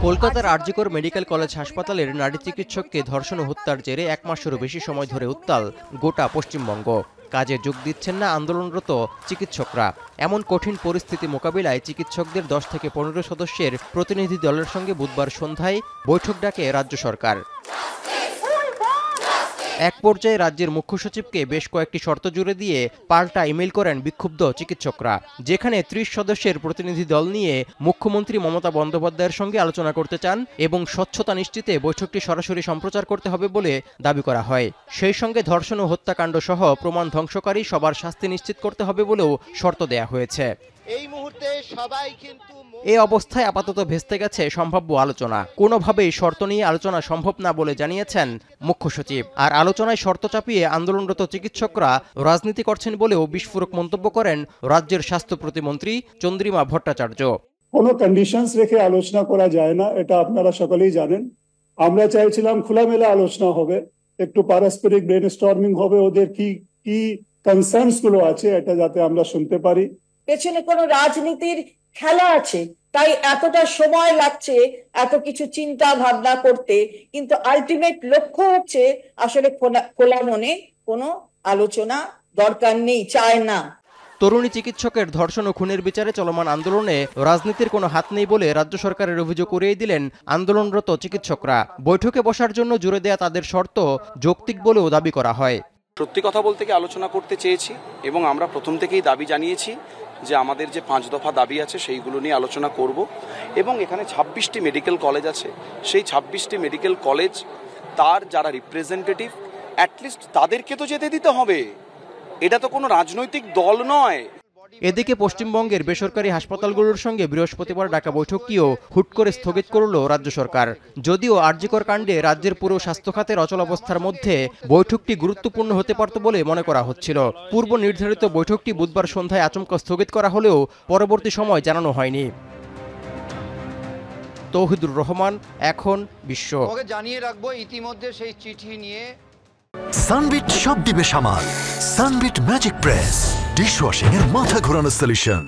কলকাতার RG Kar medical college হাসপাতালের নারী চিকিৎসককে ধর্ষণ ও হত্যার জেরে 1 মাসেরও বেশি সময় ধরে উত্তাল গোটা পশ্চিমবঙ্গ। কাজে যোগ দিচ্ছেন না আন্দোলনরত চিকিৎসকরা। এমন কঠিন পরিস্থিতি মোকাবিলায় চিকিৎসকদের 10 থেকে 15 সদস্যের প্রতিনিধি দলের সঙ্গে বুধবার সন্ধ্যায় বৈঠক ডাকে রাজ্য সরকার। এক পর্যায়ে রাজ্যের মুখ্য সচিবকে বেশ কয়েকটি শর্ত জুড়ে দিয়ে পাল্টা ইমেল করেন বিক্ষুব্ধ চিকিৎসকরা, যেখানে 30 সদস্যের প্রতিনিধি দল নিয়ে মুখ্যমন্ত্রী মমতা বন্দ্যোপাধ্যায়ের সঙ্গে আলোচনা করতে চান এবং স্বচ্ছতা নিশ্চিতে বৈঠকটি সরাসরি সম্প্রচার করতে হবে বলে দাবি করা হয়। সেই সঙ্গে ধর্ষণ ও হত্যাকাণ্ড সহ প্রমাণ ধ্বংসকারী সবার শাস্তি নিশ্চিত করতে হবে বলেও শর্ত দেয়া হয়েছে। এই মুহূর্তে সবাই কিন্তু এই অবস্থায় আপাতত ভেস্তে গেছে সম্ভাব্য আলোচনা। কোনোভাবেই শর্ত নিয়ে আলোচনা সম্ভব না বলে জানিয়েছেন মুখ্য সচিব। আর আলোচনায় শর্ত চাপিয়ে আন্দোলনরত চিকিৎসকরা রাজনীতি করছেন বলেও বিস্ফোরক মন্তব্য করেন রাজ্যের স্বাস্থ্য প্রতিমন্ত্রী চন্দ্রিমা ভট্টাচার্য। কোনো কন্ডিশনস রেখে আলোচনা করা যায় না, এটা আপনারা সকলেই জানেন। আমরা চাইছিলাম খোলামেলা আলোচনা হবে, একটু পারস্পরিক ব্রেনস্টর্মিং হবে, ওদের কি কি কনসার্নস গুলো আছে এটা যাতে আমরা শুনতে পারি। পেছনে কোনো রাজনীতির খেলা আছে, তাই এতটা সময় লাগছে এত কিছু চিন্তা ভাবনা করতে, কিন্তু আলটিমেট লক্ষ্য হচ্ছে আসলে খোলা মনে কোনো আলোচনা দরকার নেই, চায় না। তরুণী চিকিৎসকের ধর্ষণ ও খুনের বিচারে চলমান আন্দোলনে রাজনীতির কোনো হাত নেই বলে রাজ্য সরকারের অভিযোগ করিয়ে দিলেন আন্দোলনরত চিকিৎসকরা। বৈঠকে বসার জন্য জুড়ে দেয়া তাদের শর্ত যৌক্তিক বলেও দাবি করা হয়। সত্যি কথা বলতে কি আলোচনা করতে চেয়েছি এবং আমরা প্রথম থেকেই দাবি জানিয়েছি যে আমাদের যে 5 দফা দাবি আছে সেইগুলো নিয়ে আলোচনা করব এবং এখানে 26টি মেডিকেল কলেজ আছে, সেই 26টি মেডিকেল কলেজ তার যারা রিপ্রেজেন্টেটিভ অ্যাটলিস্ট তাদেরকে তো যেতে দিতে হবে। এটা তো কোনো রাজনৈতিক দল নয়। এদিকে পশ্চিমবঙ্গের বেসরকারি হাসপাতালগুলোর সঙ্গে বৃহস্পতিবার ডাকা বৈঠকটিও হুট করে স্থগিত করল রাজ্য সরকার। যদিও আরজিকর কাণ্ডে রাজ্যের পুরো স্বাস্থ্য খাতের অচলাবস্থার মধ্যে বৈঠকটি গুরুত্বপূর্ণ হতে পারত বলে মনে করা হচ্ছিল। পূর্ব নির্ধারিত বৈঠকটি বুধবার সন্ধ্যায় আচমকা স্থগিত করা হলেও পরবর্তী সময় জানানো হয়নি। তৌহিদুর রহমান, এখন বিশ্ব। জানিয়ে রাখবো ইতিমধ্যে সেই চিঠি নিয়ে সানবিট সব দিবে সামাল। সানবিট ম্যাজিক প্রেস ডিশওয়াশিং এর মাথা ঘোরানো সলিউশন।